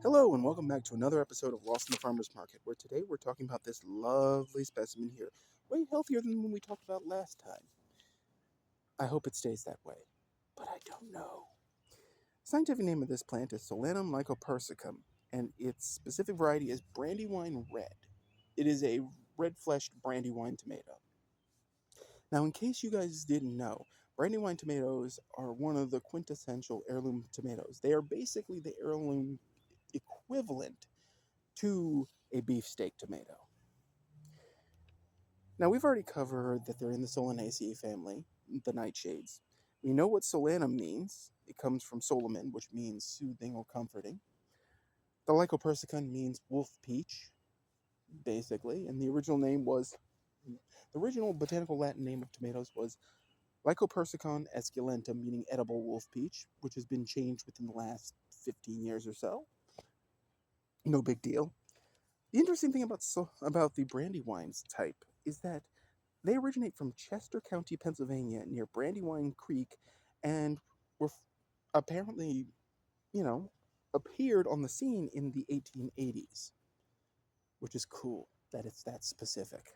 Hello and welcome back to another episode of Lost in the Farmer's Market, where today we're talking about this lovely specimen here, way healthier than when we talked about last time. I hope it stays that way, but I don't know. The scientific name of this plant is Solanum lycopersicon, and its specific variety is Brandywine red. It is a red-fleshed Brandywine tomato. Now, in case you guys didn't know, Brandywine tomatoes are one of the quintessential heirloom tomatoes. They are basically the heirloom equivalent to a beefsteak tomato. Now, we've already covered that they're in the Solanaceae family, the nightshades. We know what solanum means. It comes from solamin, which means soothing or comforting. The lycopersicon means wolf peach, basically, and the original botanical Latin name of tomatoes was Lycopersicon esculentum, meaning edible wolf peach, which has been changed within the last 15 years or so. No big deal. The interesting thing about the Brandywines type is that they originate from Chester County, Pennsylvania, near Brandywine Creek, and were apparently, appeared on the scene in the 1880s, which is cool that it's that specific.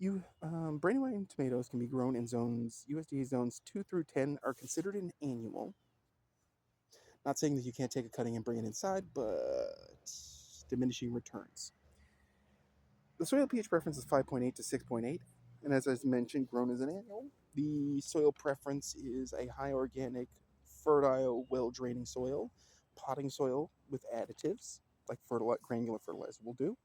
Brandywine tomatoes can be grown in USDA zones 2 through 10 are considered an annual. Not saying that you can't take a cutting and bring it inside, but diminishing returns. The soil pH preference is 5.8 to 6.8, and as I mentioned, grown as an annual. The soil preference is a high organic, fertile, well-draining soil, potting soil with additives, like granular fertilizer will do.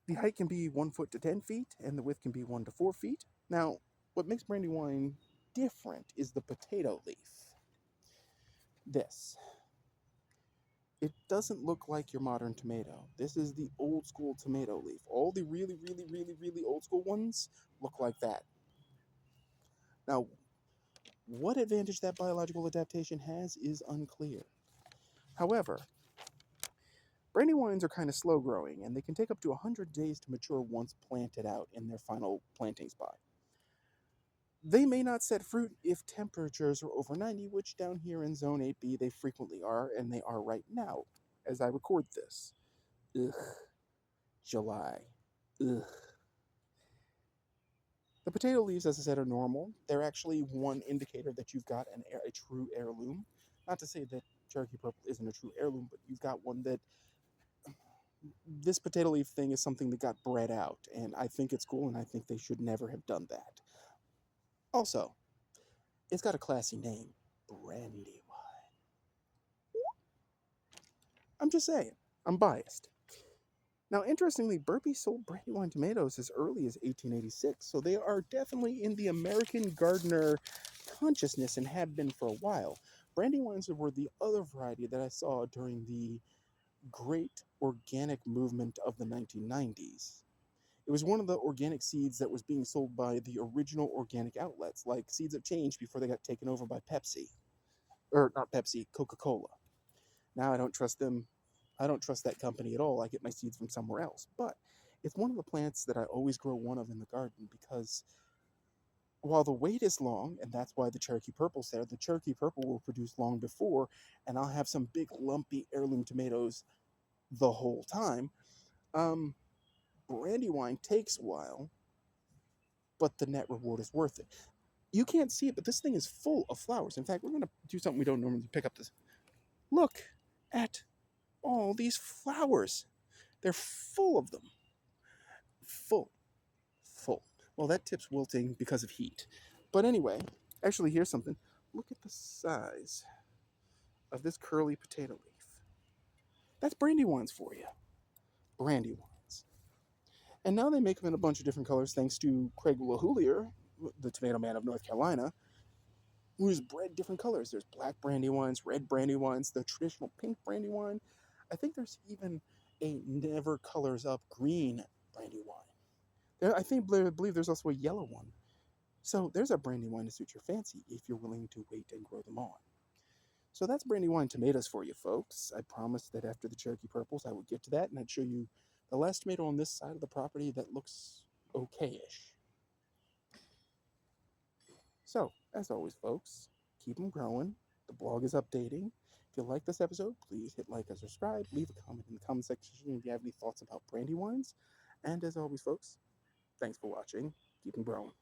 The height can be 1 foot to 10 feet, and the width can be 1 to 4 feet. Now, what makes Brandywine different is the potato leaf. This. It doesn't look like your modern tomato. This is the old school tomato leaf. All the really, really, really, really old school ones look like that. Now, what advantage that biological adaptation has is unclear. However, Brandywines are kind of slow growing, and they can take up to 100 days to mature once planted out in their final planting spot. They may not set fruit if temperatures are over 90, which down here in Zone 8B they frequently are, and they are right now as I record this. Ugh. July. Ugh. The potato leaves, as I said, are normal. They're actually one indicator that you've got a true heirloom. Not to say that Cherokee Purple isn't a true heirloom, but you've got one that this potato leaf thing is something that got bred out, and I think it's cool, and I think they should never have done that. Also, it's got a classy name, Brandywine. I'm just saying, I'm biased. Now, interestingly, Burpee sold Brandywine tomatoes as early as 1886, so they are definitely in the American gardener consciousness and have been for a while. Brandywines were the other variety that I saw during the great organic movement of the 1990s. It was one of the organic seeds that was being sold by the original organic outlets, like Seeds of Change before they got taken over by Pepsi. Or not Pepsi, Coca-Cola. Now I don't trust them. I don't trust that company at all. I get my seeds from somewhere else. But it's one of the plants that I always grow one of in the garden because while the wait is long, and that's why the Cherokee Purple's there, the Cherokee Purple will produce long before, and I'll have some big lumpy heirloom tomatoes the whole time. Brandywine takes a while, but the net reward is worth it. You can't see it, but this thing is full of flowers. In fact, we're going to do something we don't normally pick up this. Look at all these flowers. They're full of them. Full. Well, that tip's wilting because of heat. But anyway, actually, here's something. Look at the size of this curly potato leaf. That's Brandywines for you. Brandywines. And now they make them in a bunch of different colors thanks to Craig LaHoulier, the tomato man of North Carolina, who's bred different colors. There's black Brandywines, red Brandywines, the traditional pink Brandywine. I think there's even a never colors up green Brandywine. Believe there's also a yellow one. So there's a Brandywine to suit your fancy if you're willing to wait and grow them on. So that's Brandywine tomatoes for you folks. I promised that after the Cherokee Purples I would get to that and I'd show you the last tomato on this side of the property that looks okay-ish. So, as always folks, keep them growing. The blog is updating. If you like this episode, please hit like and subscribe. Leave a comment in the comment section if you have any thoughts about Brandywines. And as always, folks, thanks for watching. Keep them growing.